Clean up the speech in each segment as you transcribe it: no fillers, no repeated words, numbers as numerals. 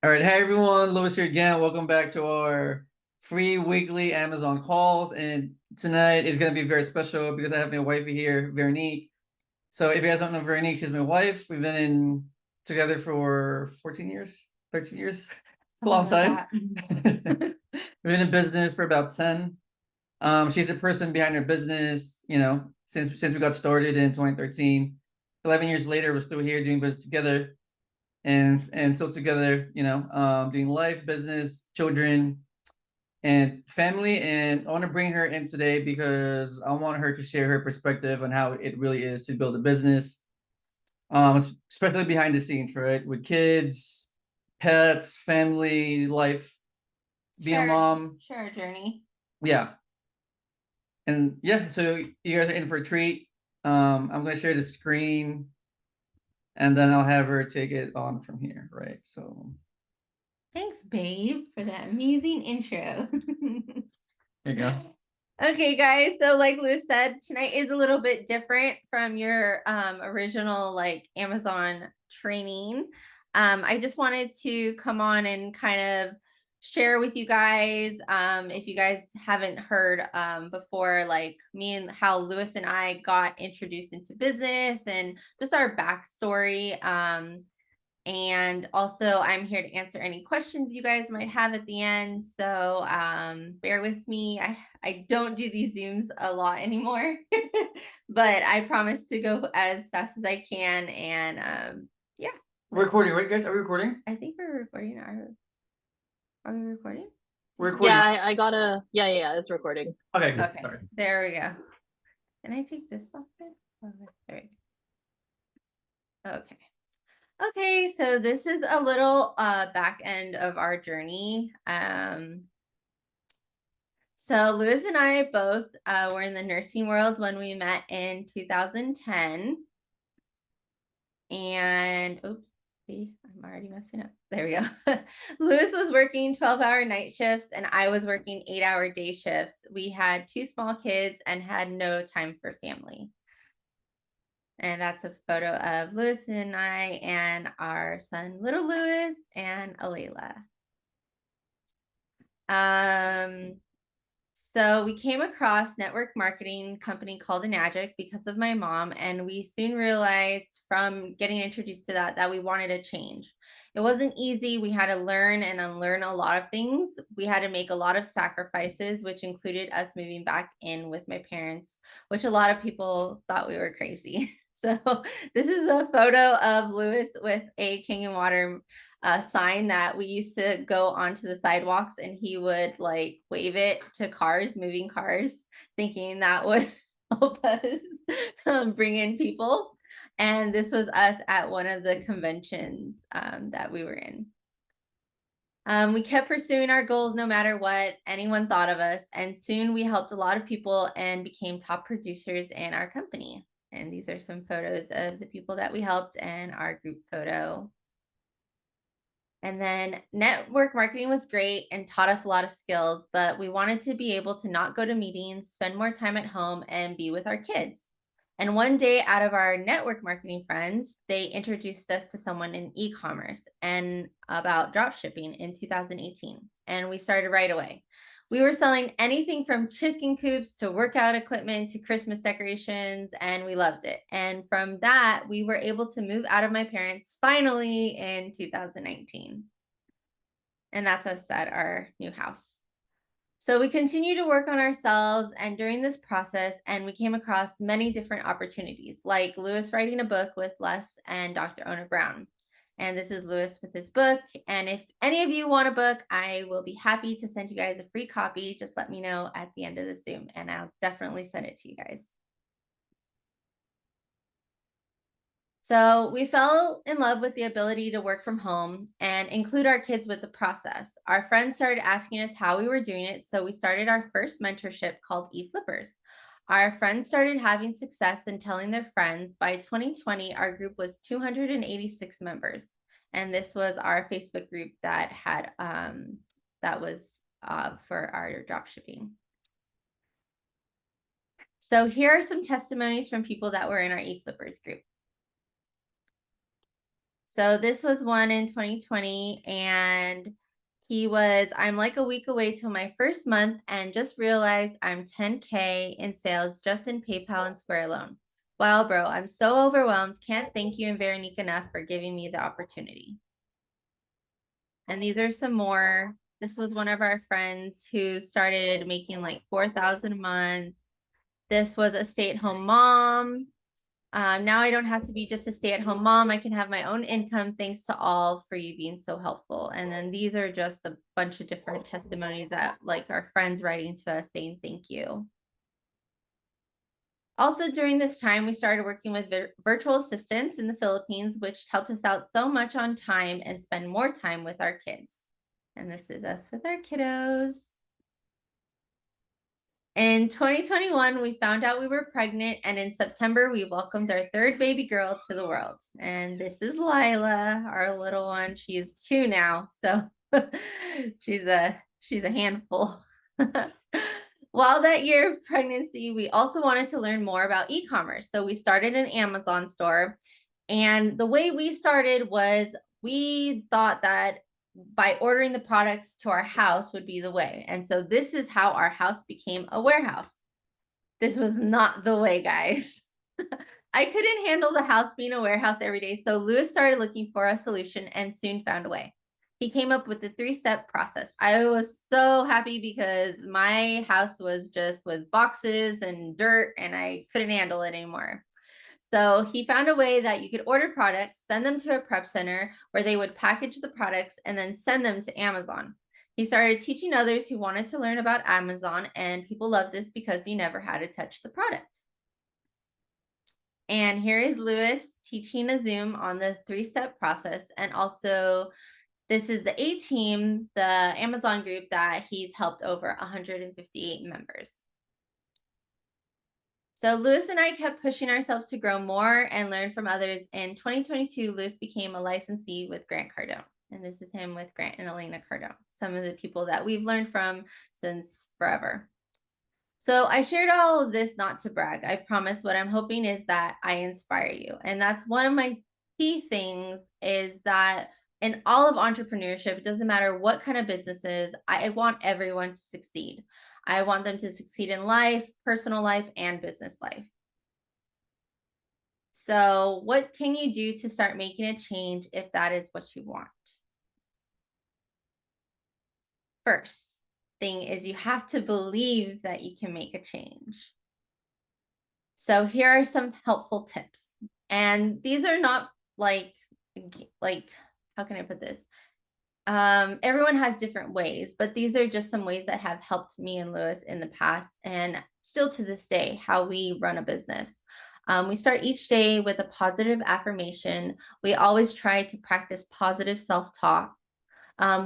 All right, hey everyone, Lewis here again. Welcome back to our free weekly Amazon calls. And tonight is going to be very special because I have my wifey here, Veronique. So if you guys don't know Veronique, she's my wife. We've been together for 14 years, 13 years, a long Something time. like that. We've been in business for about 10. She's the person behind her business, since we got started in 2013. 11 years later, we're still here doing business together and still together, doing life, business, children, and family. And I want to bring her in today because I want her to share her perspective on how it really is to build a business, especially behind the scenes, right? With kids, pets, family, life, being a Share, mom. share a journey. Yeah. And yeah, so you guys are in for a treat. I'm going to share the screen and then I'll have her take it on from here, right? So Thanks, babe, for that amazing intro. there you go. Okay, guys. So, like Lou said, tonight is a little bit different from your original Amazon training. I just wanted to come on and kind of share with you guys, if you guys haven't heard before, like me and how Lewis and I got introduced into business and just our backstory. And also, I'm here to answer any questions you guys might have at the end. So bear with me. I don't do these Zooms a lot anymore, but I promise to go as fast as I can. And yeah, We're recording, right, guys? Are we recording? I think we're recording. Are we recording? We're Yeah, recording. I gotta. Yeah, it's recording. Okay, good. Okay, Sorry. there we go. Can I take this off there? Okay, there we go. Okay. Okay, so this is a little back end of our journey. So Lewis and I both were in the nursing world when we met in 2010. And oops, see, I'm already messing up. There we go. Lewis was working 12-hour night shifts and I was working 8-hour day shifts. We had 2 small kids and had no time for family. And that's a photo of Lewis and I and our son, little Lewis, and Alayla. So we came across network marketing company called Enagic because of my mom, and we soon realized from getting introduced to that we wanted to change. It wasn't easy. We had to learn and unlearn a lot of things. We had to make a lot of sacrifices, which included us moving back in with my parents, which a lot of people thought we were crazy. So this is a photo of Lewis with a King and Water sign that we used to go onto the sidewalks and he would like wave it to cars, moving cars, thinking that would help us bring in people. And this was us at one of the conventions that we were in. We kept pursuing our goals no matter what anyone thought of us. And soon we helped a lot of people and became top producers in our company. And these are some photos of the people that we helped and our group photo. And then network marketing was great and taught us a lot of skills, but we wanted to be able to not go to meetings, spend more time at home, and be with our kids. And one day, out of our network marketing friends, they introduced us to someone in e-commerce and about drop shipping in 2018. And we started right away. We were selling anything from chicken coops to workout equipment to Christmas decorations, and we loved it. And from that, we were able to move out of my parents finally in 2019. And that's us at our new house. So we continue to work on ourselves, and during this process, and we came across many different opportunities, like Lewis writing a book with Les and Dr. Ona Brown. And this is Lewis with his book. And if any of you want a book, I will be happy to send you guys a free copy. Just let me know at the end of the Zoom, and I'll definitely send it to you guys. So we fell in love with the ability to work from home and include our kids with the process. Our friends started asking us how we were doing it, so we started our first mentorship called eFlippers. Our friends started having success and telling their friends. By 2020, our group was 286 members, and this was our Facebook group that had that was for our drop shipping. So here are some testimonies from people that were in our eFlippers group. So this was one in 2020, and I'm like a week away till my first month and just realized I'm 10K in sales just in PayPal and Square alone. Wow, bro, I'm so overwhelmed. Can't thank you and Veronique enough for giving me the opportunity. And these are some more. This was one of our friends who started making like 4,000 a month. This was a stay-at-home mom. Now I don't have to be just a stay-at-home mom. I can have my own income. Thanks to all for you being so helpful. And then these are just a bunch of different testimonies that like our friends writing to us saying thank you. Also, during this time, we started working with virtual assistants in the Philippines, which helped us out so much on time and spend more time with our kids. And this is us with our kiddos. In 2021, we found out we were pregnant, and in September, we welcomed our third baby girl to the world. And this is Lila, our little one. She's 2 now, so she's a handful. While that year of pregnancy, we also wanted to learn more about e-commerce. So we started an Amazon store. And the way we started was we thought that by ordering the products to our house would be the way. And so this is how our house became a warehouse. This was not the way, guys. I couldn't handle the house being a warehouse every day. So Lewis started looking for a solution and soon found a way. He came up with the 3-step process. I was so happy because my house was just with boxes and dirt and I couldn't handle it anymore. So he found a way that you could order products, send them to a prep center where they would package the products and then send them to Amazon. He started teaching others who wanted to learn about Amazon, and people loved this because you never had to touch the product. And here is Lewis teaching a Zoom on the 3-step process. And also this is the A team, the Amazon group that he's helped over 158 members. So Lewis and I kept pushing ourselves to grow more and learn from others. In 2022, Lewis became a licensee with Grant Cardone. And this is him with Grant and Elena Cardone, some of the people that we've learned from since forever. So I shared all of this not to brag. I promise what I'm hoping is that I inspire you. And that's one of my key things is that in all of entrepreneurship, it doesn't matter what kind of business is, I want everyone to succeed. I want them to succeed in life, personal life, and business life. So what can you do to start making a change if that is what you want? First thing is you have to believe that you can make a change. So here are some helpful tips. And these are not like how can I put this? Everyone has different ways, but these are just some ways that have helped me and Lewis in the past and still to this day, how we run a business. We start each day with a positive affirmation. We always try to practice positive self-talk.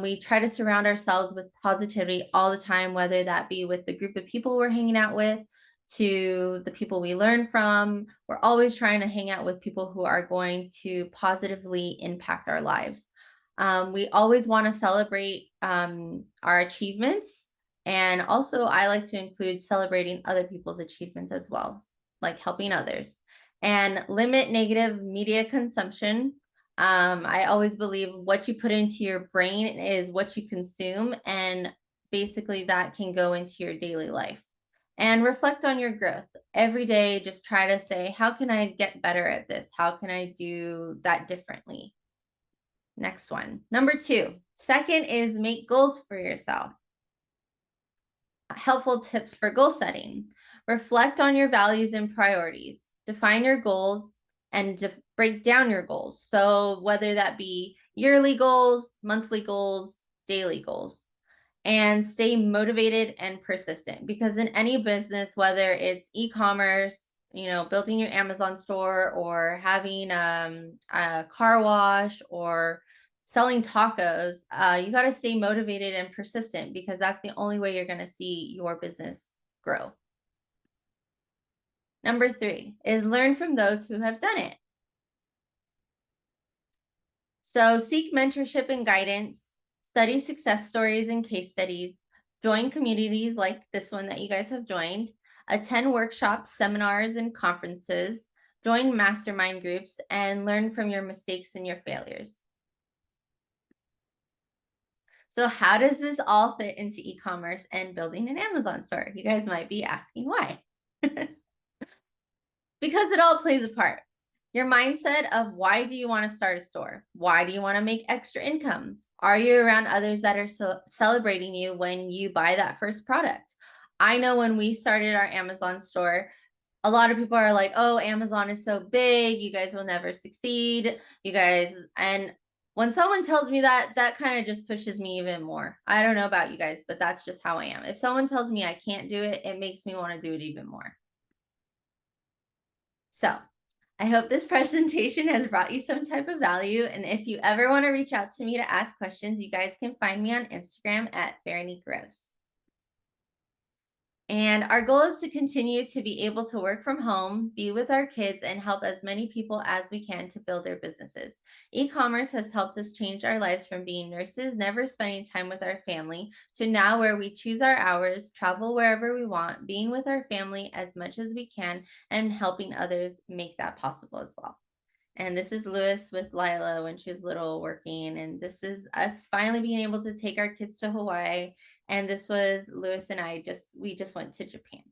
We try to surround ourselves with positivity all the time, whether that be with the group of people we're hanging out with, to the people we learn from. We're always trying to hang out with people who are going to positively impact our lives. We always want to celebrate our achievements. And also I like to include celebrating other people's achievements as well, like helping others. And limit negative media consumption. I always believe what you put into your brain is what you consume. And basically that can go into your daily life. And reflect on your growth. Every day, just try to say, how can I get better at this? How can I do that differently? Next one. Number 2, second is make goals for yourself. Helpful tips for goal setting. Reflect on your values and priorities. Define your goals and break down your goals. So whether that be yearly goals, monthly goals, daily goals. And stay motivated and persistent, because in any business, whether it's e-commerce, building your Amazon store or having a car wash or selling tacos, you got to stay motivated and persistent, because that's the only way you're going to see your business grow. Number 3 is learn from those who have done it. So seek mentorship and guidance, study success stories and case studies, join communities like this one that you guys have joined, attend workshops, seminars, and conferences, join mastermind groups, and learn from your mistakes and your failures. So how does this all fit into e-commerce and building an Amazon store? You guys might be asking why. Because it all plays a part. Your mindset of why do you want to start a store? Why do you want to make extra income? Are you around others that are celebrating you when you buy that first product? I know when we started our Amazon store, a lot of people are like, oh, Amazon is so big, you guys will never succeed. You guys, and when someone tells me that, that kind of just pushes me even more. I don't know about you guys, but that's just how I am. If someone tells me I can't do it, it makes me want to do it even more. So I hope this presentation has brought you some type of value. And if you ever want to reach out to me to ask questions, you guys can find me on Instagram at Veronique Rose. And our goal is to continue to be able to work from home, be with our kids, and help as many people as we can to build their businesses. E-commerce has helped us change our lives from being nurses, never spending time with our family, to now where we choose our hours, travel wherever we want, being with our family as much as we can, and helping others make that possible as well. And this is Lewis with Lila when she was little working. And this is us finally being able to take our kids to Hawaii. And this was Lewis and I we just went to Japan.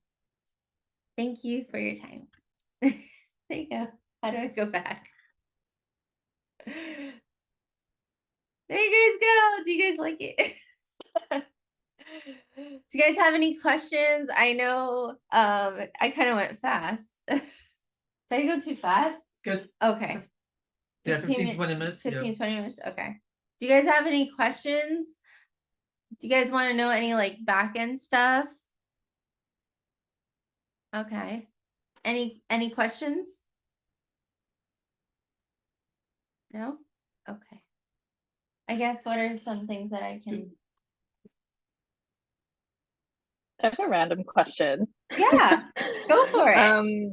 Thank you for your time. There you go. How do I go back? There you guys go. Do you guys like it? Do you guys have any questions? I know I kind of went fast. Did I go too fast? Good. Okay. Yeah, 15, 20 minutes. 15, 20 minutes. Okay. Do you guys have any questions? Do you guys want to know any like back end stuff? Okay. Any questions? No? Okay. I guess what are some things that I can I have a random question. Yeah, go for it.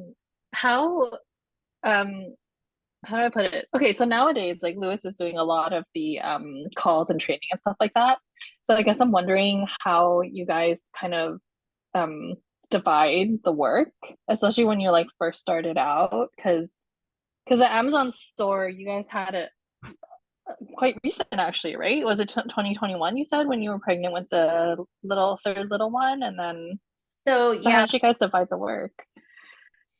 How do I put it? Okay, so nowadays, like Lewis is doing a lot of the calls and training and stuff like that. So I guess I'm wondering how you guys kind of divide the work, especially when you like first started out, because the Amazon store you guys had it quite recent actually, right? Was it 2021 you said when you were pregnant with the third little one, and then So how yeah, did you guys divide the work?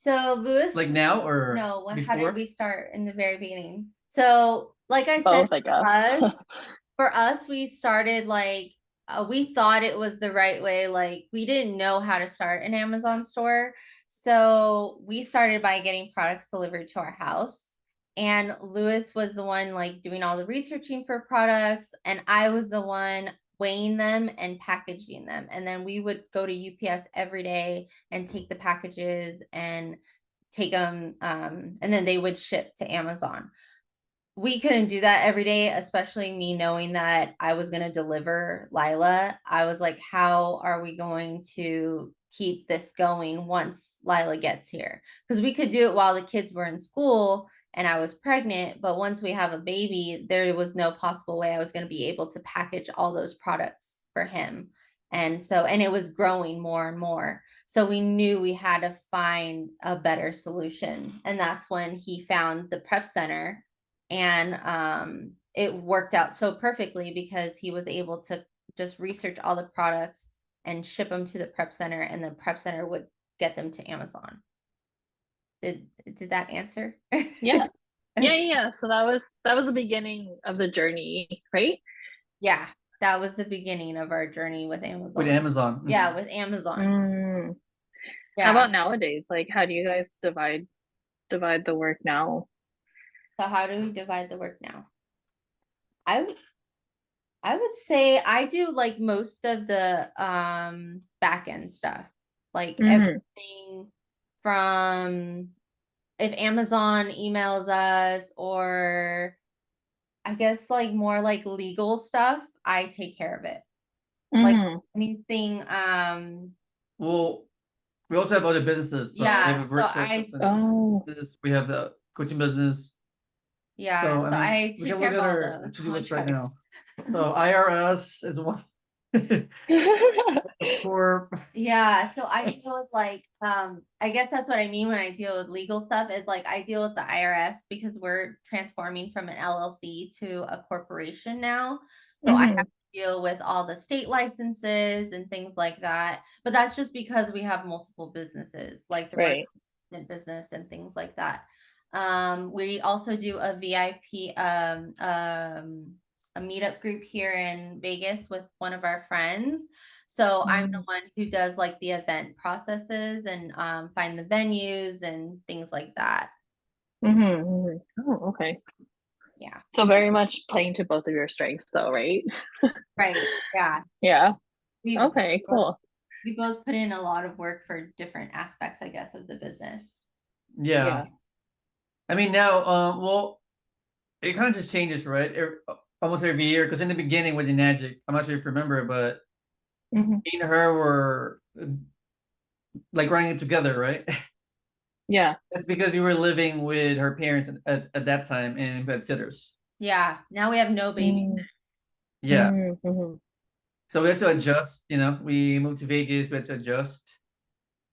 so Lewis, Like now or no, how before? did we start in the very beginning? So like I said, Both, I guess. for us, we started like we thought it was the right way. Like we didn't know how to start an Amazon store. So we started by getting products delivered to our house. And Lewis was the one like doing all the researching for products. And I was the one weighing them and packaging them. And then we would go to UPS every day and take the packages and take them. And then they would ship to Amazon. We couldn't do that every day, especially me knowing that I was going to deliver Lila. I was like, how are we going to keep this going once Lila gets here? Because we could do it while the kids were in school and I was pregnant. But once we have a baby, there was no possible way I was going to be able to package all those products for him. And it was growing more and more. So we knew we had to find a better solution. And that's when he found the prep center. And it worked out so perfectly because he was able to just research all the products and ship them to the prep center, and the prep center would get them to Amazon. Did that answer? Yeah. Yeah. So that was the beginning of the journey, right? Yeah, that was the beginning of our journey with Amazon. With Amazon. Yeah, with Amazon. How about nowadays? Like, how do you guys divide the work now? So how do we divide the work now? I would say I do like most of the back end stuff, like everything from if Amazon emails us, or I guess like more like legal stuff, I take care of it. Like anything Well, we also have other businesses. So we have a virtual assistant business. We have the coaching business. Yeah, so I we take can care look of at all our the to-do list right contracts. now. So IRS is one. Or Yeah, so I deal with like, I guess that's what I mean when I deal with legal stuff is like I deal with the IRS because we're transforming from an LLC to a corporation now. So I have Mhm. to deal with all the state licenses and things like that. But that's just because we have multiple businesses, like the Right. virtual assistant business and things like that. We also do a VIP a meetup group here in Vegas with one of our friends. So I'm the Mm. one who does like the event processes and find the venues and things like that. Mhm, mhm. Oh, okay. Yeah. So very much playing to both of your strengths though, right? Right. Yeah. Yeah. We Okay, both, cool. we both put in a lot of work for different aspects, I guess, of the business. yeah. Yeah. I mean now, well, it kind of just changes, right? Almost every year. Because in the beginning with the Magic, I'm not sure if you remember, but Mhm. me and her were like running it together, right? Yeah. That's because we were living with her parents at that time and we had sitters. Yeah. Now we have no babies. Mm, Yeah. mm, mhm. So we had to adjust, we moved to Vegas, we had to adjust.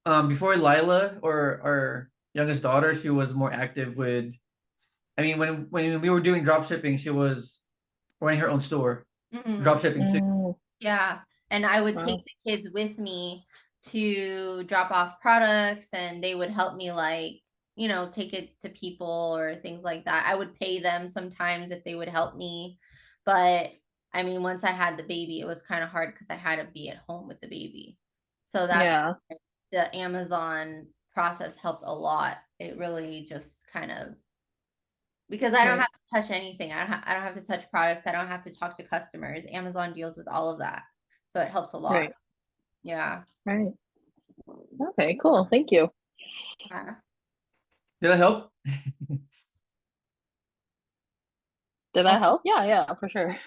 Before Lila or our youngest daughter, she was more active with, I mean, when we were doing drop shipping, she was running her own store, drop Mhm. shipping too. Mm, Yeah. And I would take wow. the kids with me to drop off products and they would help me like, take it to people or things like that. I would pay them sometimes if they would help me. But I mean, once I had the baby, it was kind of hard because I had to be at home with the baby. So that's Yeah. why the Amazon process helped a lot. It really just kind of because I don't Right. have to touch anything. I don't have to touch products. I don't have to talk to customers. Amazon deals with all of that. So it helps a lot. Right. Yeah. Right. Okay, cool. Thank you. Yeah. Did I help? Did that help? Yeah, yeah, for sure.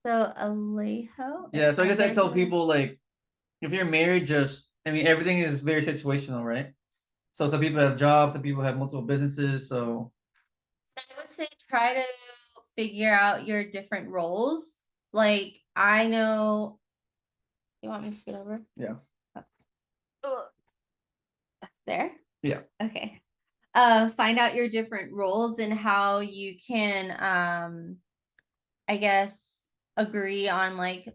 So Alejo, Yeah, so I guess I there's tell people like if you're married, I mean everything is very situational, right? So some people have jobs, some people have multiple businesses, so I would say try to figure out your different roles. Like I know you want me to scoot over? yeah. Oh, there. Yeah. Okay. Find out your different roles and how you can I guess agree on like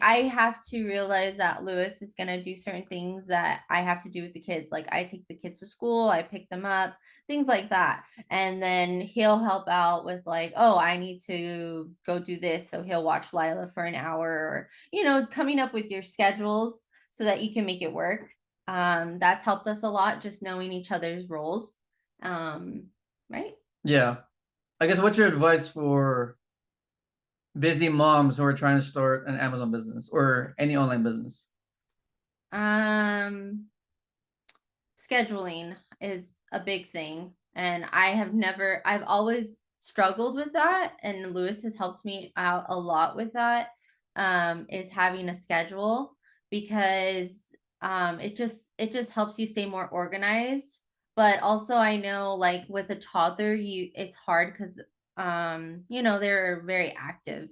I have to realize that Lewis is gonna do certain things that I have to do with the kids. Like I take the kids to school, I pick them up, things like that. And then he'll help out with like, oh, I need to go do this. So he'll watch Lila for an hour or, coming up with your schedules so that you can make it work. That's helped us a lot, just knowing each other's roles. Right? Yeah. I guess what's your advice for busy moms who are trying to start an Amazon business or any online business? Um, Scheduling is a big thing. And I've always struggled with that. And Lewis has helped me out a lot with that, is having a schedule because it just helps you stay more organized. But also I know like with a toddler, it's hard because they're very active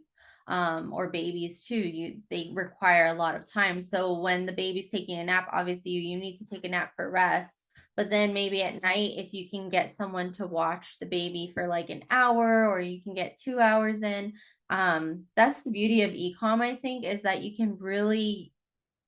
or babies too, they require a lot of time. So when the baby's taking a nap, obviously you need to take a nap for rest. But then maybe at night, if you can get someone to watch the baby for like an hour or you can get 2 hours in, that's the beauty of ecom, I think, is that you can really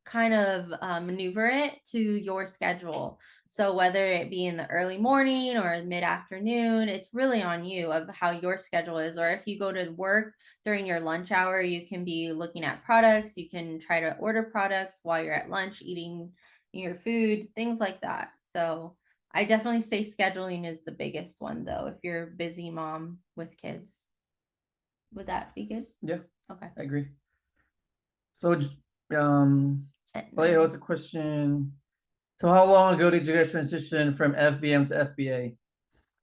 kind of maneuver it to your schedule. So whether it be in the early morning or mid afternoon, it's really on you of how your schedule is. Or if you go to work during your lunch hour, you can be looking at products. You can try to order products while you're at lunch, eating your food, things like that. So I definitely say scheduling is the biggest one though, if you're a busy mom with kids. Would that be good? Yeah, Okay. I agree. So Leah, what's a question? So how long ago did you guys transition from FBM to FBA?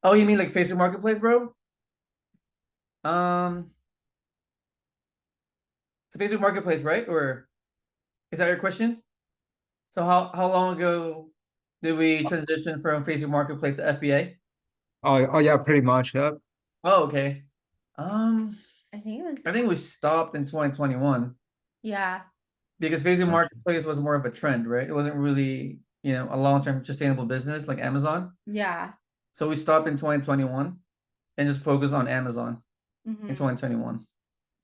Oh, you mean like Facebook Marketplace, bro? Um, it's a Facebook Marketplace, right? Or is that your question? So how long ago did we transition from Facebook Marketplace to FBA? Oh yeah, pretty much. Yep. Oh, okay. Um, I think it was I think we stopped in 2021. Yeah. Because Facebook Right. Marketplace was more of a trend, right? It wasn't really, a long-term sustainable business like Amazon. Yeah. So we stopped in 2021 and just focused on Amazon in Mhm. 2021.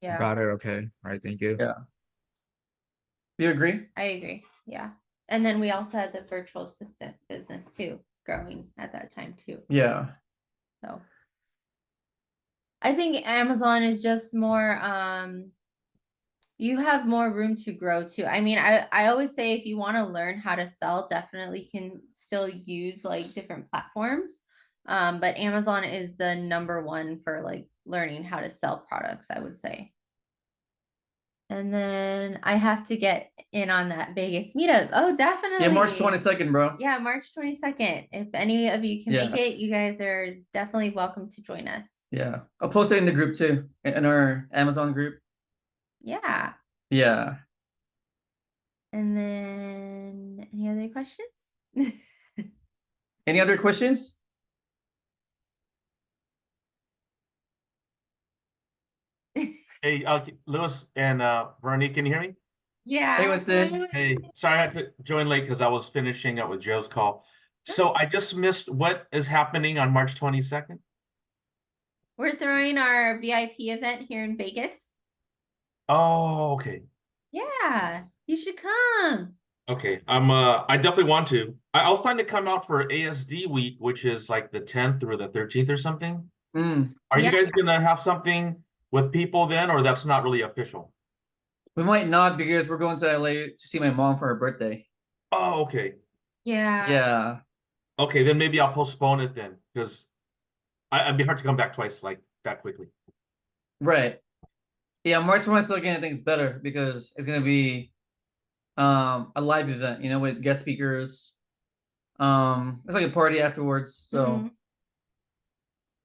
Yeah. Got it. Okay. All right. Thank you. Yeah. Do you agree? I agree. Yeah. And then we also had the virtual assistant business too, growing at that time too. Yeah. So I think Amazon is just more you have more room to grow too. I mean, I always say if you want to learn how to sell, definitely can still use like different platforms. But Amazon is the number one for like learning how to sell products, I would say. And then I have to get in on that Vegas meetup. Oh, definitely. Yeah, March 22nd, bro. Yeah, March 22nd. If any of you can make Yeah. it, you guys are definitely welcome to join us. Yeah. I'll post it in the group too, in our Amazon group. Yeah. Yeah. And then any other questions? Any other questions? Hey, Lewis and Veronique, can you hear me? Yeah. Hey, Winston. Hi, Hey, Winston. sorry I had to join late because I was finishing up with Joe's call. So I just missed what is happening on March 22nd. We're throwing our VIP event here in Vegas. Oh, okay. Yeah, you should come. Okay. I definitely want to. I was planning to come out for ASD week, which is like the 10th or the 13th or something. Mm. Are Yeah. you guys gonna have something with people then, or that's not really official? We might not because we're going to LA to see my mom for her birthday. Oh, okay. Yeah. Yeah. Okay, then maybe I'll postpone it then, because I'd be hard to come back twice like that quickly. Right. Yeah, March 22nd, I think it's better because it's gonna be a live event, with guest speakers. It's like a party afterwards. So Mhm.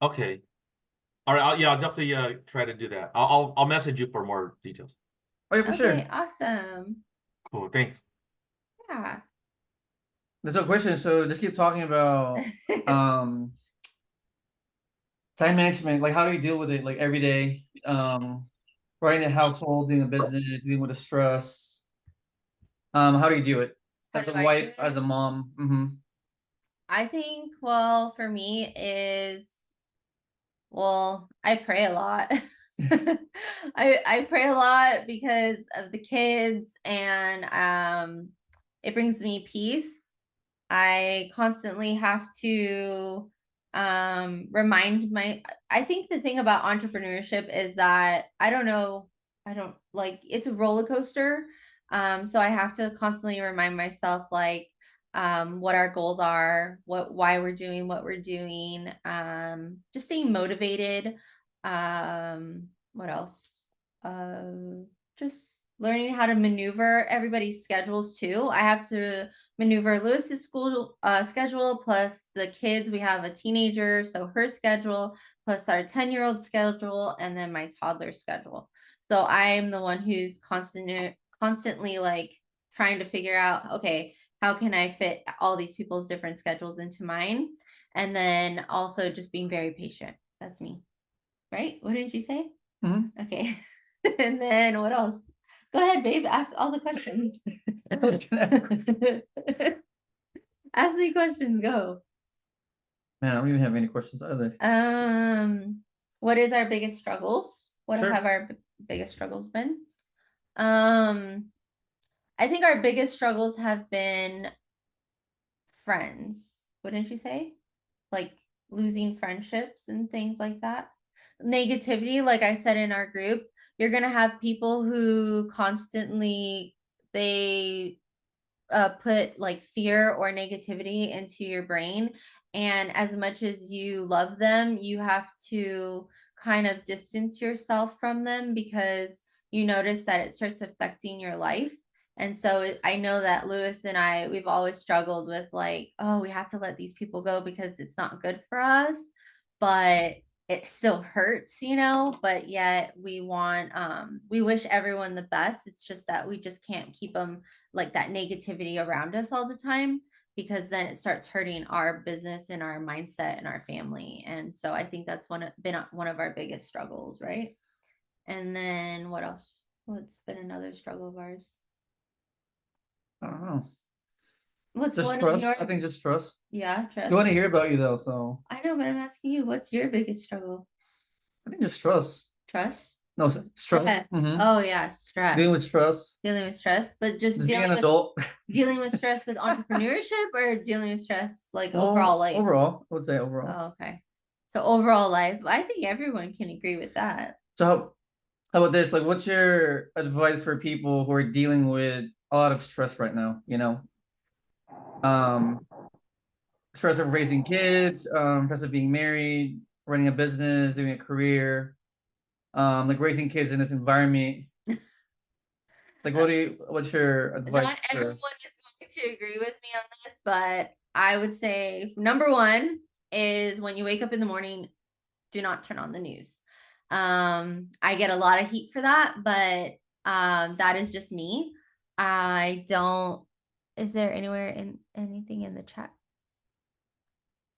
Okay. All right. I'll definitely try to do that. I'll message you for more details. oh yeah, for sure. Okay, awesome. Cool. Thanks. Yeah. There's no question. So just keep talking about um time management. Like how do you deal with it like every day? Running a household, doing a business, dealing with the stress. How do you do it How as do a I do wife, it? as a mom? Mm-hmm. I think, well, for me is, well, I pray a lot. I pray a lot because of the kids and it brings me peace. I constantly have to remind I think the thing about entrepreneurship is that I don't like, it's a roller coaster. So I have to constantly remind myself like what our goals are, why we're doing what we're doing, just staying motivated. What else? Just learning how to maneuver everybody's schedules too. I have to maneuver Lewis's school schedule plus the kids. We have a teenager, so her schedule plus our 10-year-old schedule, and then my toddler schedule. So I'm the one who's constantly like trying to figure out, okay, how can I fit all these people's different schedules into mine? And then also just being very patient. That's me. Right? What did you say? Mhm. Okay. And then what else? Go ahead, babe. Ask all the questions. Ask me questions. Go. Man, I don't even have any questions either. What is our biggest struggles? What Sure. have our biggest struggles been? I think our biggest struggles have been friends. Wouldn't you say? Like losing friendships and things like that. Negativity, like I said in our group, you're gonna have people who constantly they put like fear or negativity into your brain, and as much as you love them, you have to kind of distance yourself from them because you notice that it starts affecting your life. And so I know that Lewis and we've always struggled with like, oh, we have to let these people go because it's not good for us, but it still hurts, but yet we wish everyone the best. It's just that we just can't keep them like that negativity around us all the time, because then it starts hurting our business and our mindset and our family. And so I think that's been one of our biggest struggles, right? And then what else? What's been another struggle of ours? I don't know. What's Just one of trust. your, I think just trust. yeah, trust. We want to hear about you though, so I know, but I'm asking you, what's your biggest struggle? I think just trust. Trust? No, stress. Stress. Mhm. Oh yeah, stress. Dealing with stress. Dealing with stress, but just Just being dealing an with adult. dealing with stress with entrepreneurship or dealing with stress like Well, overall life? Overall, I would say overall. Oh, okay. So overall life, I think everyone can agree with that. So how about this? Like, what's your advice for people who are dealing with a lot of stress right now? You know, um, stress of raising kids, stress of being married, running a business, doing a career, like raising kids in this environment. Like, what's your advice? Not everyone is going to agree with me on this, but I would say number one is when you wake up in the morning, do not turn on the news. I get a lot of heat for that, but that is just me. I don't. Is there anywhere in anything in the chat?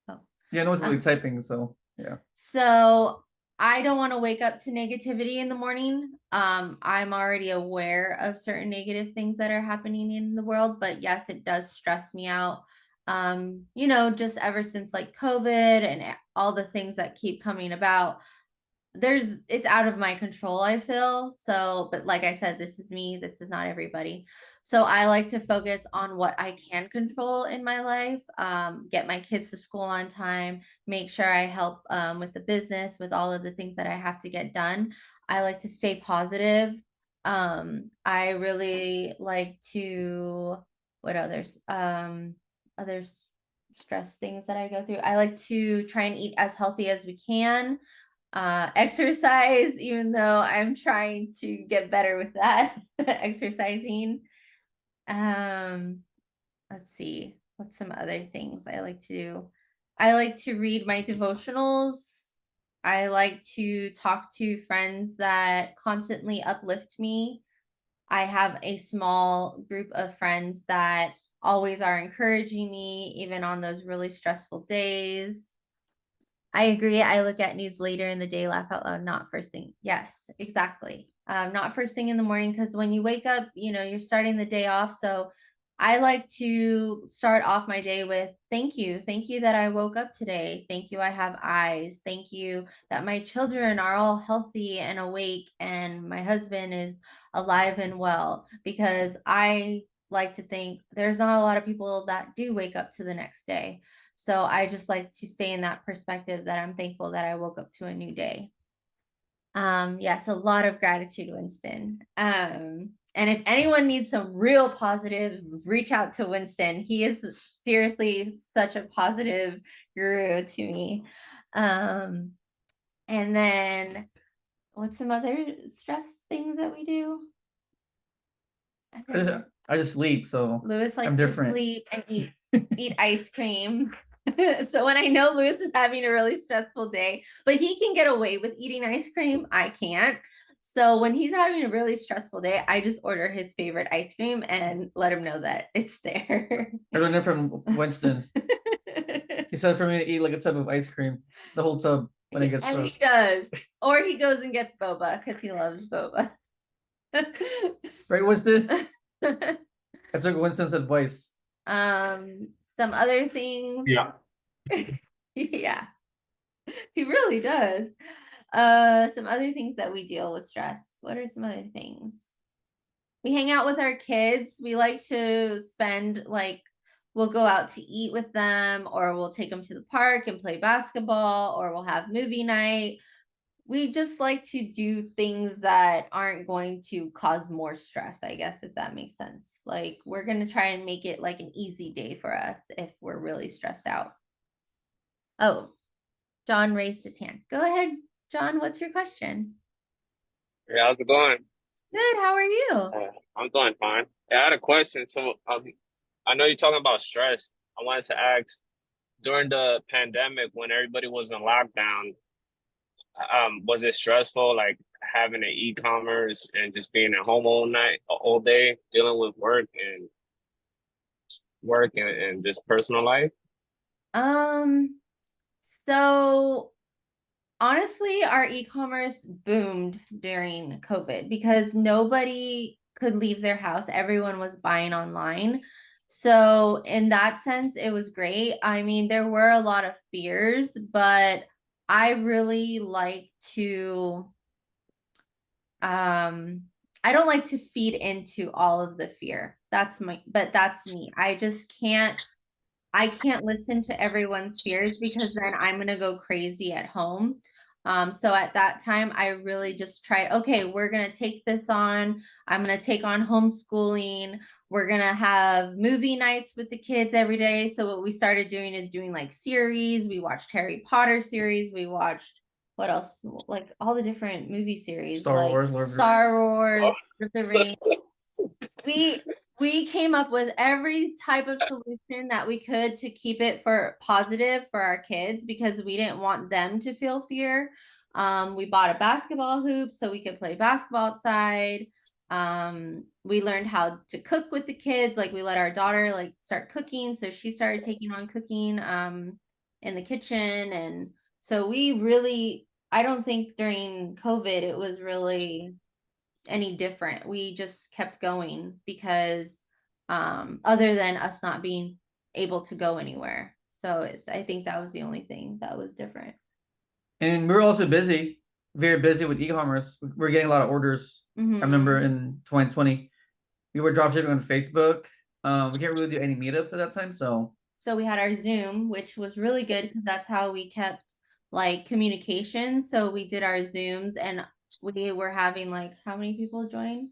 Oh. Yeah, no one's really typing, so yeah. So I don't want to wake up to negativity in the morning. I'm already aware of certain negative things that are happening in the world, but yes, it does stress me out. You know, just ever since like COVID and all the things that keep coming about, it's out of my control, I feel. So, but like I said, this is me, this is not everybody. So I like to focus on what I can control in my life, get my kids to school on time, make sure I help with the business, with all of the things that I have to get done. I like to stay positive. I really like to, what others? Others stress things that I go through. I like to try and eat as healthy as we can, exercise, even though I'm trying to get better with that. Exercising. Let's see, what's some other things I like to do? I like to read my devotionals. I like to talk to friends that constantly uplift me. I have a small group of friends that always are encouraging me, even on those really stressful days. I agree. I look at news later in the day, laugh out loud, not first thing. Yes, exactly. Not first thing in the morning, because when you wake up, you know, you're starting the day off. So I like to start off my day with thank you. Thank you that I woke up today. Thank you, I have eyes. Thank you that my children are all healthy and awake and my husband is alive and well, because I like to think there's not a lot of people that do wake up to the next day. So I just like to stay in that perspective that I'm thankful that I woke up to a new day. Yes, a lot of gratitude, Winston. And if anyone needs some real positive, reach out to Winston. He is seriously such a positive guru to me. And then what's some other stress things that we do? I just sleep, so Lewis likes I'm to different. sleep and eat ice cream. So when I know Lewis is having a really stressful day, but he can get away with eating ice cream, I can't. So when he's having a really stressful day, I just order his favorite ice cream and let him know that it's there. I learned it from Winston. He said for me to eat like a tub of ice cream, the whole tub when it gets And he stressed. does. Or he goes and gets boba because he loves boba. Right, Winston? I took Winston's advice. Some other things. Yeah. Yeah, he really does. Some other things that we deal with stress. What are some other things? We hang out with our kids. We like to spend, like, we'll go out to eat with them, or we'll take them to the park and play basketball, or we'll have movie night. We just like to do things that aren't going to cause more stress, I guess, if that makes sense. Like, we're going to try and make it like an easy day for us if we're really stressed out. Oh, John raised his hand. Go ahead, John. What's your question? Hey, how's it going? Good. How are you? I'm doing fine. Yeah, I had a question. So, I know you're talking about stress. I wanted to ask, during the pandemic, when everybody was in lockdown, was it stressful, like having an e-commerce and just being at home all night, all day, dealing with work and just personal life? So Honestly, our e-commerce boomed during COVID because nobody could leave their house. Everyone was buying online. So in that sense, it was great. I mean, there were a lot of fears, but I really like to I don't like to feed into all of the fear. That's me. I can't listen to everyone's fears because then I'm gonna go crazy at home. So at that time, I really just tried, okay, we're gonna take this on. I'm gonna take on homeschooling. We're gonna have movie nights with the kids every day. So what we started doing is doing like series. We watched Harry Potter series. We watched what else? Like all the different movie series, Star like Wars, Lord of the Star Rings. Wars, Lord of the Rings. We came up with every type of solution that we could to keep it for positive for our kids because we didn't want them to feel fear. We bought a basketball hoop so we could play basketball outside. We learned how to cook with the kids. Like we let our daughter like start cooking, so she started taking on cooking in the kitchen, and so we really, I don't think during COVID it was really any different. We just kept going because other than us not being able to go anywhere. So I think that was the only thing that was different. And we're also busy, very busy with e-commerce. We're getting a lot of orders. I remember Mhm. in 2020, we were dropshipping on Facebook. We can't really do any meetups at that time, so So we had our Zoom, which was really good because that's how we kept like communication. So we did our Zooms and we were having like how many people join?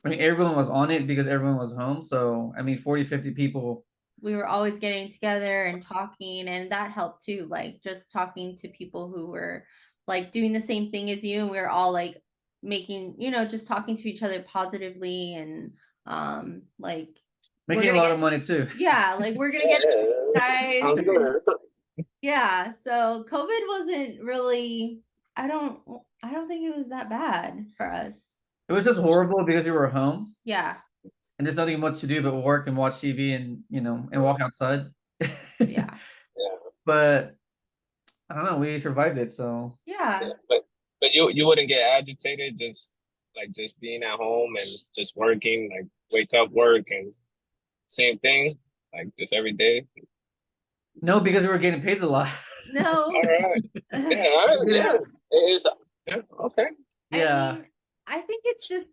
I mean everyone was on it because everyone was home. So I mean 40, 50 people. We were always getting together and talking, and that helped too, like just talking to people who were like doing the same thing as you, and we were all like making, just talking to each other positively, and like we're Making a gonna lot get, of money too. yeah, like we're gonna get guys. Sounds good. Yeah, so COVID wasn't really, I don't I don't think it was that bad for us. It was just horrible because we were home Yeah, and there's nothing much to do but work and watch TV and and walk outside. yeah, Yeah, But I don't know, we survived it, so yeah. yeah. But you wouldn't get agitated just being at home and just working, like wake up, work, and same thing, like just every day. no, because we were getting paid a lot. No. All right. Yeah, all right, We yeah. didn't- It is, yeah, okay. I yeah. mean, I think it's just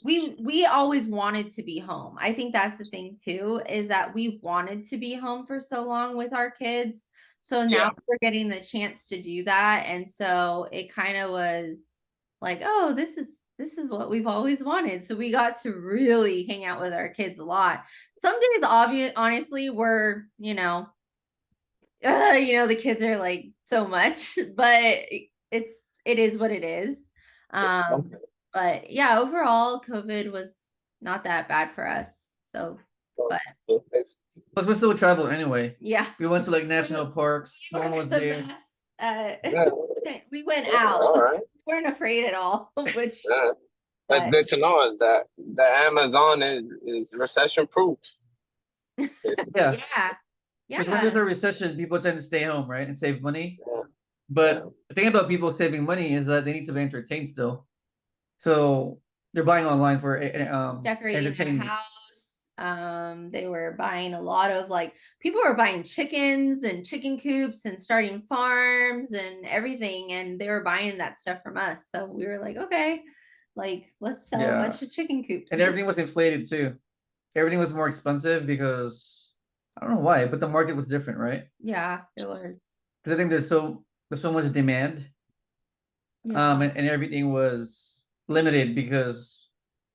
we always wanted to be home. I think that's the thing too, is that we wanted to be home for so long with our kids. So now Yeah. we're getting the chance to do that. And so it kind of was like, oh, this is what we've always wanted. So we got to really hang out with our kids a lot. Some days honestly were, the kids are like so much, but it is what it is. Um, Okay. but yeah, overall, COVID was not that bad for us. So, but So it's But we still travel anyway. yeah, We went to like national parks. No one was the there. best. yeah, We went all out. right. We weren't afraid at all, which, Yeah. That's but good to know is that the Amazon is recession proof. Yeah. yeah, Because when there's a yeah. recession, people tend to stay home, right? And save money. Yeah. But the thing about people saving money is that they need to be entertained still. So they're buying online for Decorating their entertainment. house. They were buying a lot of like people were buying chickens and chicken coops and starting farms and everything, and they were buying that stuff from us. So we were like, okay, like let's sell a Yeah. bunch of chicken coops. And everything was inflated too. Everything was more expensive because I don't know why, but the market was different, right? Yeah, it was. Because I think there's so much demand. Yeah. And everything was limited because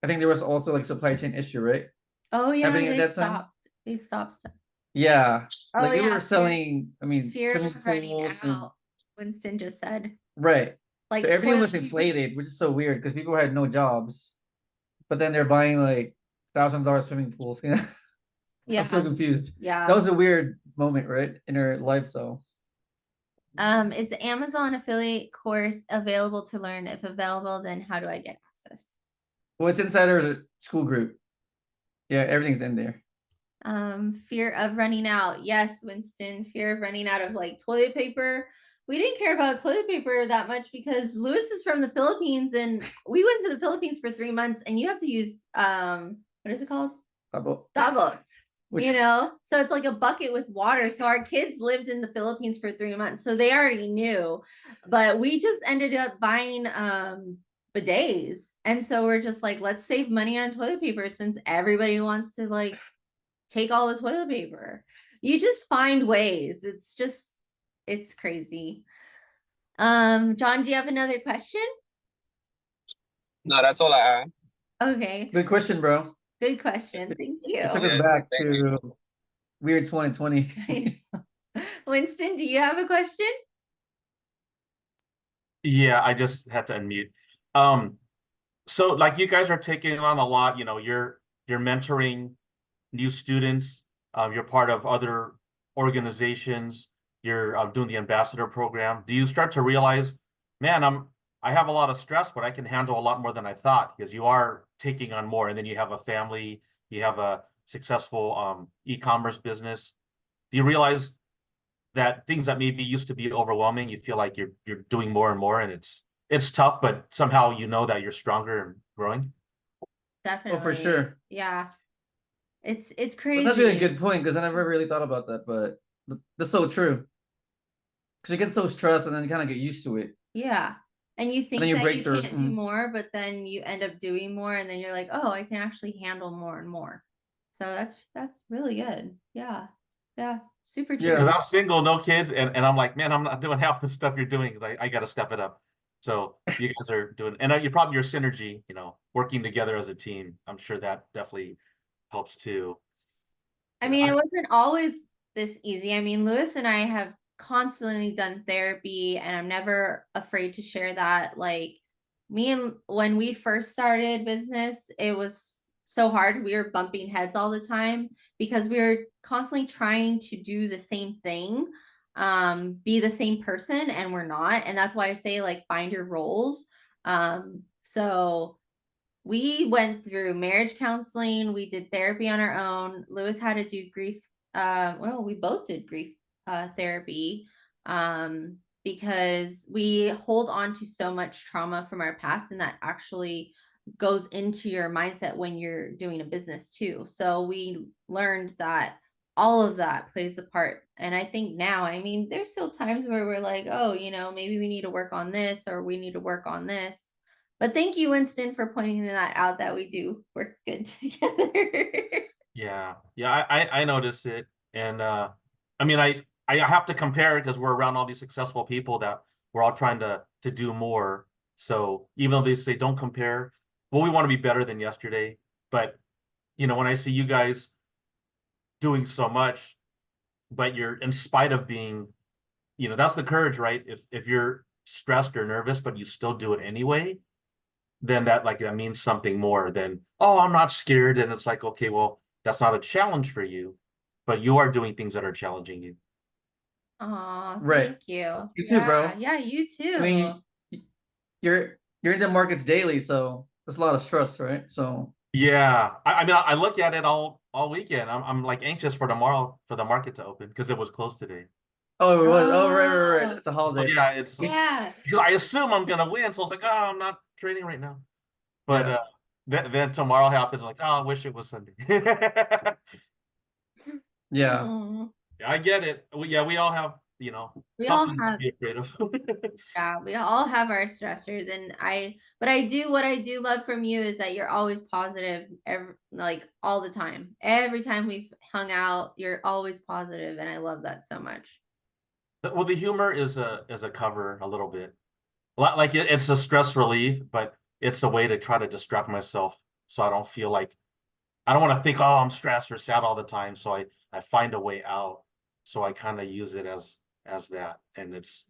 I think there was also like supply chain issue, right? Oh yeah, happening at they that time? stopped. They stopped stuff. Yeah. Oh Like we yeah, were selling, I mean, fear swimming of running pools and out. Winston just said. right. Like So everything was toilet- inflated, which is so weird because people had no jobs, but then they're buying like $1,000 swimming pools. Yeah. I'm so confused. Yeah. That was a weird moment, right, in her life. So Is the Amazon affiliate course available to learn? If available, then how do I get access? well, it's inside our school group. Yeah, everything's in there. Fear of running out. Yes, Winston, fear of running out of like toilet paper. we didn't care about toilet paper that much because Lewis is from the Philippines and we went to the Philippines for 3 months and you have to use what is it called? Dabos. Which, You know, so it's like a bucket with water. So our kids lived in the Philippines for 3 months, so they already knew. But we just ended up buying bidets, and so we're just like, let's save money on toilet paper since everybody wants to like take all the toilet paper. You just find ways. It's crazy. John, do you have another question? No, that's all I have. Okay, good question, bro. good question. Thank you. It took us Yeah, back thank to weird 2020. Winston, do you have a question? Yeah, I just had to unmute. So like you guys are taking on a lot, you're mentoring new students, you're part of other organizations, you're doing the ambassador program. Do you start to realize, man, I have a lot of stress, but I can handle a lot more than I thought because you are taking on more, and then you have a family, you have a successful e-commerce business. Do you realize that things that maybe used to be overwhelming, you feel like you're doing more and more, and it's tough, but somehow you know that you're stronger and growing? Definitely. Oh, for sure. Yeah. It's That's crazy. actually a good point because I never really thought about that, but that's so true. Because you get so stressed and then you kind of get used to it. Yeah. And you think then you that break you through. can't do more, but then you end up doing more and then you're like, oh, I can actually handle more and more. So that's really good. Yeah. Yeah. Super true. Yeah. Because I'm single, no kids, and I'm like, man, I'm not doing half the stuff you're doing. Like, I got to step it up. So you guys are doing, and you probably your synergy, working together as a team. I'm sure that definitely helps too. I mean, it wasn't always this easy. I mean, Lewis and I have constantly done therapy, and I'm never afraid to share that. Like, when we first started business, it was so hard. We were bumping heads all the time because we were constantly trying to do the same thing, be the same person, and we're not. And that's why I say, like, find your roles. So we went through marriage counseling, we did therapy on our own. Lewis had to do grief, well, we both did grief therapy, because we hold on to so much trauma from our past, and that actually goes into your mindset when you're doing a business too. So we learned that all of that plays a part. And I think now, I mean, there's still times where we're like, oh, maybe we need to work on this or we need to work on this. But thank you, Winston, for pointing that out, that we do work good together. Yeah, I noticed it, and I mean, I have to compare because we're around all these successful people that we're all trying to do more. So even though they say don't compare, well, we want to be better than yesterday. But when I see you guys doing so much, but you're in spite of being, that's the courage, right? If you're stressed or nervous, but you still do it anyway, then that means something more than, oh, I'm not scared. And it's like, okay, well, that's not a challenge for you, but you are doing things that are challenging you. Aw, Right. thank you. You too, bro. Yeah, you too. I mean, you're in the markets daily, so there's a lot of stress, right? So Yeah, I mean, I look at it all weekend. I'm like anxious for tomorrow for the market to open because it was closed today. oh, it was. Oh, right. It's a So holiday. yeah, it's Yeah. I assume I'm gonna win, so it's like, oh, I'm not trading right now. But Yeah. then tomorrow happens, like, oh, I wish it was Sunday. Yeah. Aw. I get it. We all have, We all something to have, be afraid of. yeah, we all have our stressors, and what I do love from you is that you're always positive, like all the time. Every time we've hung out, you're always positive, and I love that so much. Well, the humor is a cover a little bit. Like it's a stress relief, but it's a way to try to distract myself so I don't feel like I don't want to think, oh, I'm stressed or sad all the time. So I find a way out. So I kind of use it as that, and it's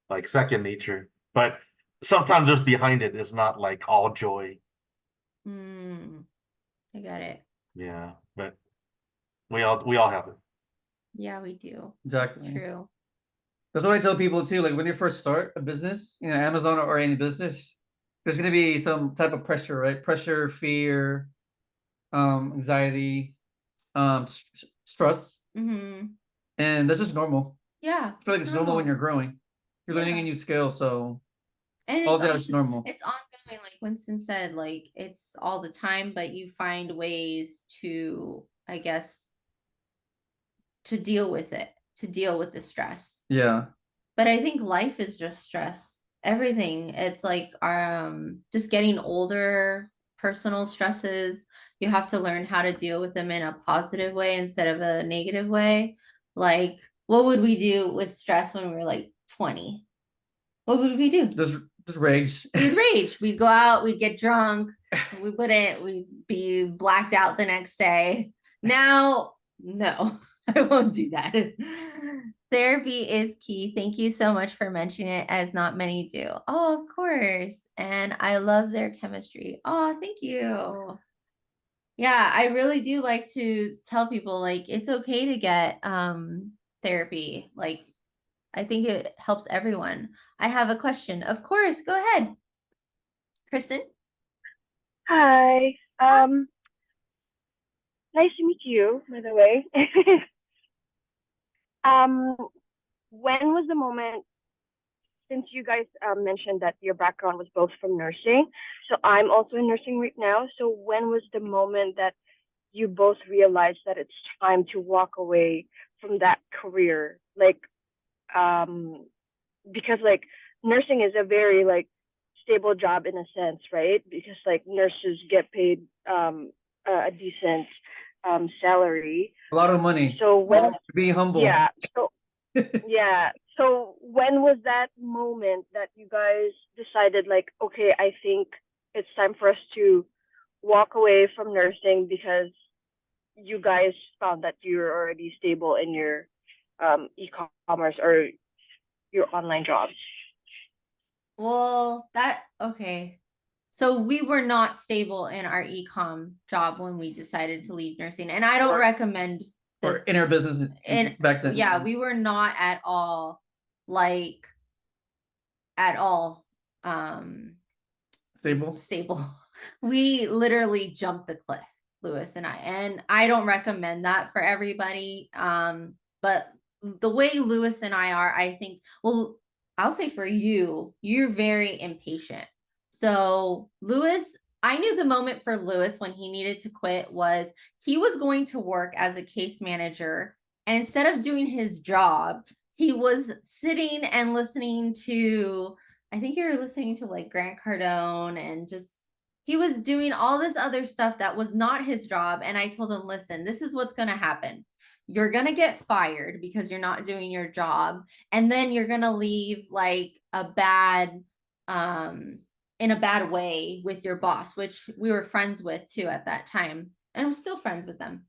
like second nature. But sometimes just behind it is not like all joy. I got it. Yeah, but we all have it. Yeah, we do. Exactly. True. That's what I tell people too. Like when you first start a business, Amazon or any business, there's gonna be some type of pressure, right? Pressure, fear, anxiety, stress, Mm-hmm. and that's just normal. Yeah. I feel like it's normal when you're growing. you're learning a Yeah. new skill, so And all it's that is normal. it's ongoing, like Winston said, like it's all the time, but you find ways to, I guess, to deal with it, to deal with the stress. Yeah. But I think life is just stress. Everything. It's like just getting older, personal stresses. You have to learn how to deal with them in a positive way instead of a negative way. Like, what would we do with stress when we were like 20? What would we do? Just rage. We'd rage. We'd go out, we'd get drunk, we'd be blacked out the next day. Now, no, I won't do that. Therapy is key. Thank you so much for mentioning it, as not many do. Oh, of course. And I love their chemistry. Oh, thank you. Yeah, I really do like to tell people like it's okay to get therapy. Like I think it helps everyone. I have a question. Of course, go ahead. Kristen? Hi. Nice to meet you, by the way. Um, when was the moment, since you guys mentioned that your background was both from nursing, so I'm also in nursing right now. So when was the moment that you both realized that it's time to walk away from that career? Like, because like nursing is a very like stable job in a sense, right? Because like nurses get paid a decent salary. A lot of money. So when Be humble. yeah, so yeah, so when was that moment that you guys decided like, okay, I think it's time for us to walk away from nursing because you guys found that you're already stable in your e-commerce or your online jobs? Well, okay. So we were not stable in our e-com job when we decided to leave nursing. And I don't Or- recommend Or this. in our business And back then. yeah, we were not at all like at all Stable. stable. We literally jumped the cliff, Lewis and I don't recommend that for everybody. But the way Lewis and I are, I think, well, I'll say for you, you're very impatient. So Lewis, I knew the moment for Lewis when he needed to quit was he was going to work as a case manager, and instead of doing his job, he was sitting and listening to, I think you were listening to like Grant Cardone, and just he was doing all this other stuff that was not his job. And I told him, listen, this is what's going to happen. You're going to get fired because you're not doing your job. And then you're going to leave like a bad, in a bad way with your boss, which we were friends with too at that time. And I'm still friends with them.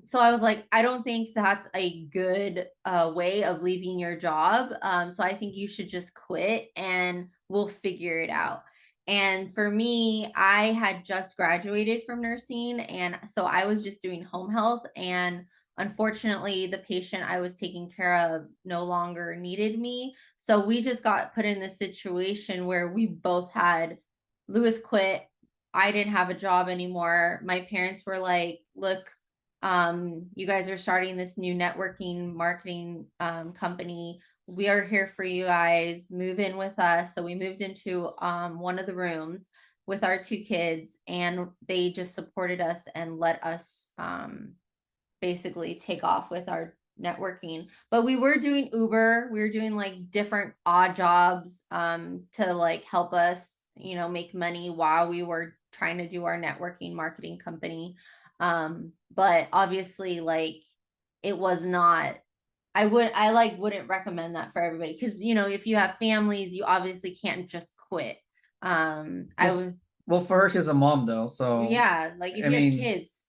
So I was like, I don't think that's a good way of leaving your job. So I think you should just quit and we'll figure it out. And for me, I had just graduated from nursing, and so I was just doing home health. And unfortunately, the patient I was taking care of no longer needed me. So we just got put in this situation where we both had Lewis quit. I didn't have a job anymore. My parents were like, look, you guys are starting this new networking marketing company. We are here for you guys. Move in with us. So we moved into one of the rooms with our two kids, and they just supported us and let us basically take off with our networking. But we were doing Uber. We were doing like different odd jobs to like help us, make money while we were trying to do our networking marketing company. But obviously like it was not, I wouldn't recommend that for everybody, because if you have families, you obviously can't just quit. Well, for her, she's a mom though, so Yeah, like if I you have mean, kids,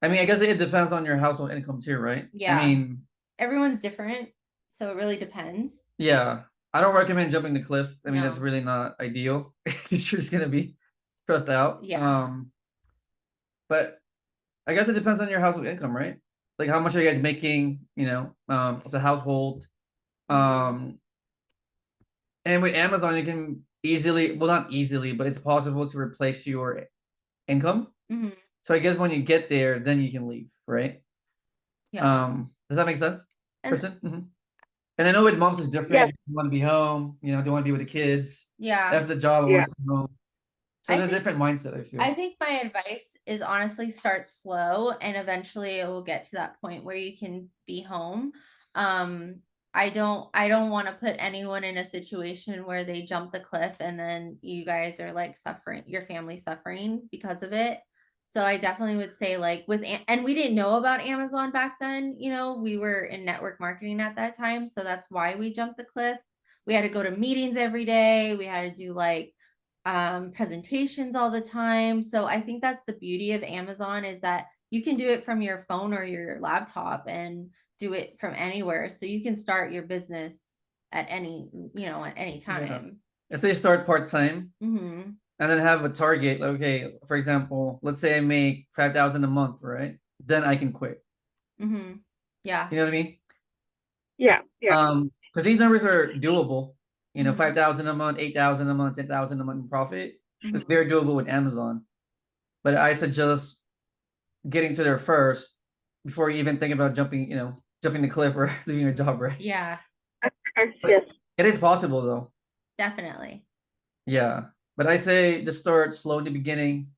I guess it depends on your household income too, right? Yeah. I mean, everyone's different, so it really depends. yeah, I don't recommend jumping the cliff. I mean, that's No. really not ideal. You're just gonna be stressed out. Yeah. But I guess it depends on your household income, right? Like how much are you guys making? It's a household. And with Amazon, you can easily, well, not easily, but it's possible to replace your income. Mhm. So I guess when you get there, then you can leave, right? Yeah. Does that make sense, And Kristen? And I know with moms is different. You want to be home, you know, they want to be with the kids. Yeah. After the job, I Yeah. want to stay home. So I there's a think- different mindset, I feel. I think my advice is honestly start slow and eventually it will get to that point where you can be home. I don't want to put anyone in a situation where they jump the cliff and then you guys are like suffering, your family suffering because of it. So I definitely would say like and we didn't know about Amazon back then, you know, we were in network marketing at that time. So that's why we jumped the cliff. We had to go to meetings every day. We had to do like presentations all the time. So I think that's the beauty of Amazon is that you can do it from your phone or your laptop and do it from anywhere. So you can start your business at any, you know, at any time. Let's say start part-time Mm-hmm. and then have a target. Like, okay, for example, let's say I make 5,000 a month, right? Then I can quit. Mm-hmm. Yeah. You know what I mean? Yeah. Because these numbers are doable. You know, Mhm. 5,000 a month, 8,000 a month, 10,000 a month in profit. It's Mhm. very doable with Amazon. But I suggest getting to there first before you even think about jumping, you know, jumping the cliff or leaving your job, right? Yeah, Yes. It is possible though. definitely. Yeah. But I say just start slow in the beginning.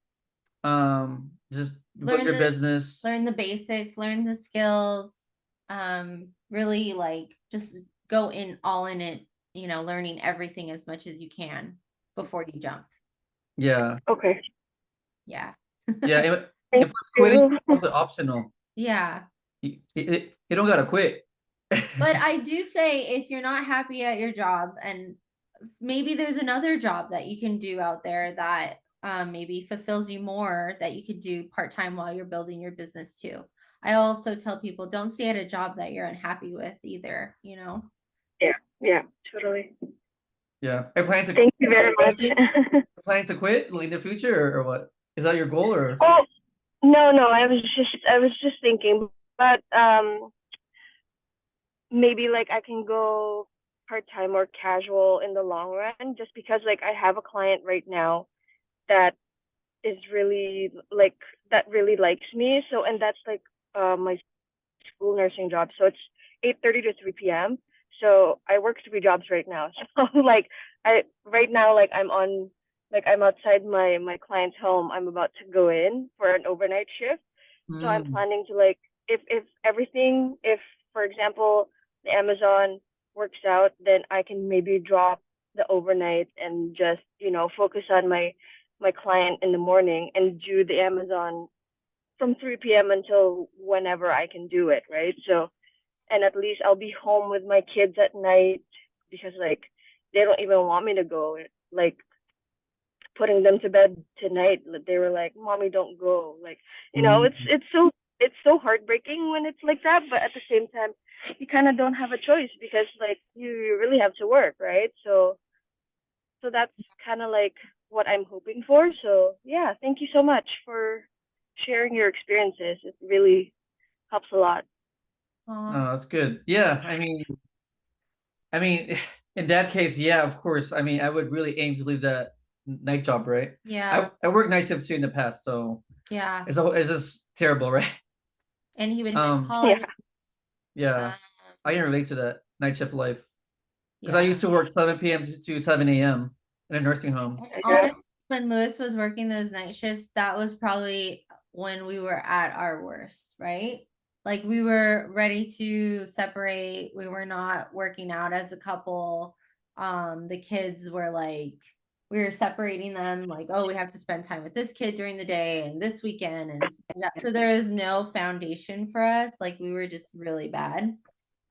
Just build Learn your the- business. Learn the basics, learn the skills. Really like just go in all in it, you know, learning everything as much as you can before you jump. Yeah. Okay. Yeah. Yeah. Thank If it's quitting, you. it's also optional. Yeah. You don't gotta quit. But I do say if you're not happy at your job and maybe there's another job that you can do out there that maybe fulfills you more that you could do part-time while you're building your business too. I also tell people don't stay at a job that you're unhappy with either, you know. Yeah, totally. Yeah. Are you planning to Thank you very much. planning to quit like, in the future or what? Is that your goal or? Oh, no, I was just thinking, but maybe like I can go part-time or casual in the long run just because like I have a client right now that is really like that really likes me. So and that's like my school nursing job. So it's 8:30 to 3 p.m. So I work 3 jobs right now. So like I right now like I'm outside my client's home. I'm about to go in for an overnight shift. So I'm Mm, planning to like if everything if for example the Amazon works out, then I can maybe drop the overnight and just, you know, focus on my client in the morning and do the Amazon from 3 p.m. until whenever I can do it, right? So and at least I'll be home with my kids at night because like they don't even want me to go. Like putting them to bed tonight, they were like, "Mommy, don't go." Like, you know, mm, it's so heartbreaking when it's like that, but at the same time, you kind of don't have a choice because like you really have to work, right? So that's kind of like what I'm hoping for. So yeah, thank you so much for sharing your experiences. It really helps a lot. no, that's good. Yeah. I mean, in that case, yeah, of course. I mean, I would really aim to leave that night job, right? Yeah. I worked night shifts too in the past, so Yeah. it's just terrible, right? And he would miss Um, holidays. Yeah. Um, I can relate to that night shift life because I yeah. used to work 7 p.m. to 7 a.m. in a nursing home. And honestly, when Lewis was working those night shifts, that was probably when we were at our worst, right? Like we were ready to separate. We were not working out as a couple. The kids were like, we were separating them, like, oh, we have to spend time with this kid during the day and this weekend and stuff like that. So there was no foundation for us. Like we were just really bad.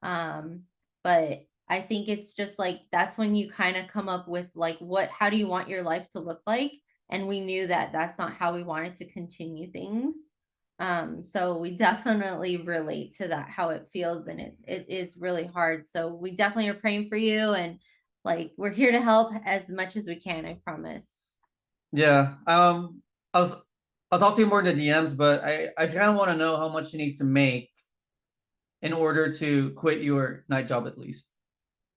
But I think it's just like that's when you kind of come up with like how do you want your life to look like? And we knew that that's not how we wanted to continue things. So we definitely relate to that, how it feels, and it is really hard. So we definitely are praying for you, and like we're here to help as much as we can, I promise. Yeah. I was I'll talk to you more in the DMs, but I just kind of want to know how much you need to make in order to quit your night job at least.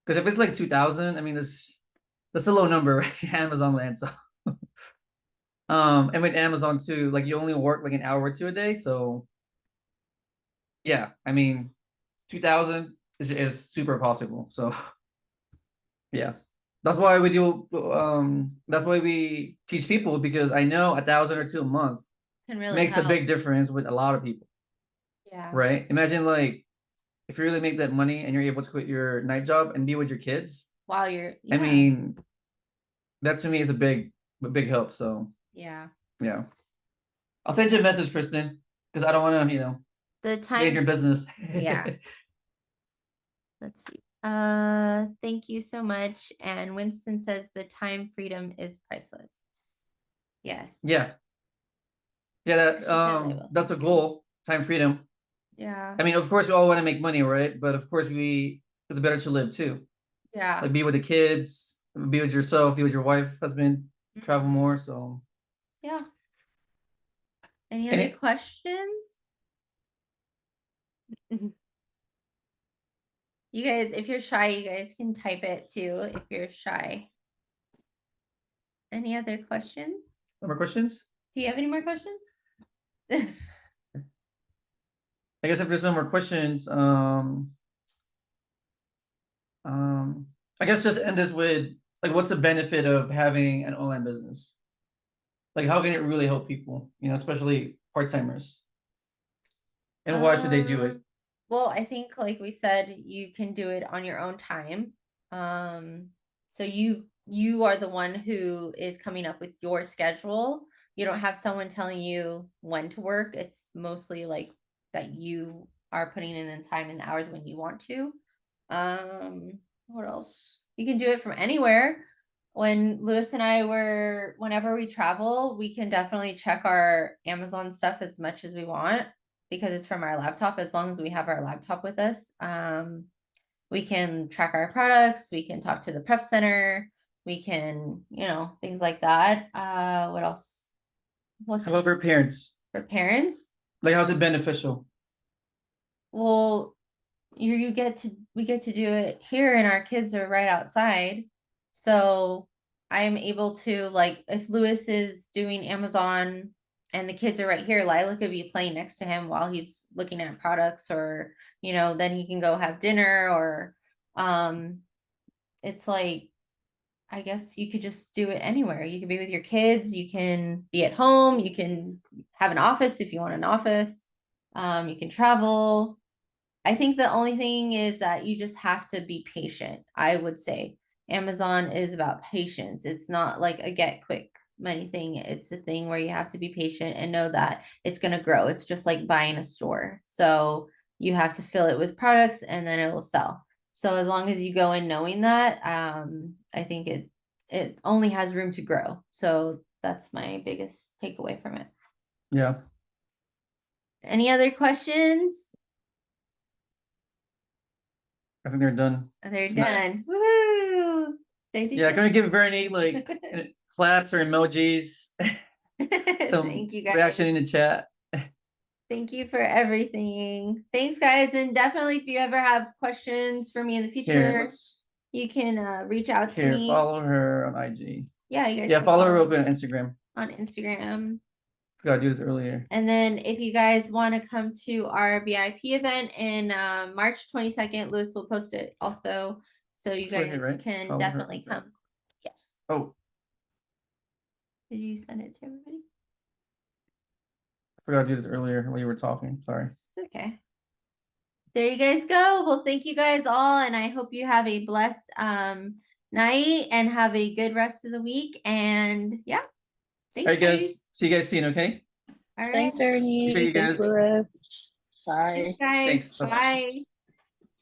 Because if it's like 2,000, I mean that's a low number, right? Amazon land. So and with Amazon too, like you only work like an hour or two a day. So yeah, I mean 2,000 is super possible. So yeah, that's why we do. That's why we teach people, because I know 1,000 or 2 a month Can really makes a help. big difference with a lot of people, Yeah. right? Imagine like if you really make that money and you're able to quit your night job and be with your kids. While you're, I yeah. mean, that to me is a big help. So Yeah. yeah, I'll send you a message, Kristen, because I don't want to, The get in your time, business. yeah. Let's see. Thank you so much. And Winston says the time freedom is priceless. Yes. Yeah. Yeah, She says I will. that's a goal, time freedom. Yeah. I mean, of course we all want to make money, right? But of course it's better to live too. Yeah. Like be with the kids, be with yourself, be with your wife, husband, travel Mhm. more. So Yeah. Any Any- other questions? You guys, if you're shy, you guys can type it too if you're shy. Any other questions? no more questions? Do you have any more questions? I guess if there's no more questions, I guess just end this with like, what's the benefit of having an online business? Like, how can it really help people, especially part-timers? And why should they do it? Well, I think like we said, you can do it on your own time. So you are the one who is coming up with your schedule. You don't have someone telling you when to work. It's mostly like that you are putting in the time and the hours when you want to. What else? You can do it from anywhere. When Lewis and I whenever we travel, we can definitely check our Amazon stuff as much as we want, because it's from our laptop. As long as we have our laptop with us, we can track our products, we can talk to the prep center, we can, things like that. What else? What's How about for parents? for parents? Like, how's it beneficial? Well, we get to do it here, and our kids are right outside. So I'm able to, like, if Lewis is doing Amazon and the kids are right here, Lila could be playing next to him while he's looking at products, or then he can go have dinner, or it's like, I guess you could just do it anywhere. You can be with your kids, you can be at home, you can have an office if you want an office, you can travel. I think the only thing is that you just have to be patient. I would say Amazon is about patience. It's not like a get quick money thing. It's a thing where you have to be patient and know that it's going to grow. It's just like buying a store. So you have to fill it with products and then it will sell. So as long as you go in knowing that, I think it only has room to grow. So that's my biggest takeaway from it. Yeah. Any other questions? I think they're done. They're It's not- done. Woo! They did Yeah, good. can we give Vernie like claps or emojis? Some Thank you guys. reaction in the chat. Thank you for everything. Thanks, guys. And definitely, if you ever have questions for me in the Here, future, let's you can reach out to me. follow her on IG. Yeah, you guys. Yeah, can follow her real quick on Instagram. on Instagram. Forgot to do this earlier. And then if you guys want to come to our VIP event in March 22nd, Lewis will post it also. So you It's right guys here, right? can Follow her. definitely come. Yes. Oh, Did you send it to everybody? I forgot to do this earlier when you were talking. Sorry. It's okay. There you guys go. Well, thank you guys all, and I hope you have a blessed night and have a good rest of the week. And yeah, thanks, All right, guys. See you guys soon, okay? All right. Thanks, Ernie. Okay, you Thanks, guys. Lewis. Bye. Thanks, guys. Thanks. Bye-bye. Bye.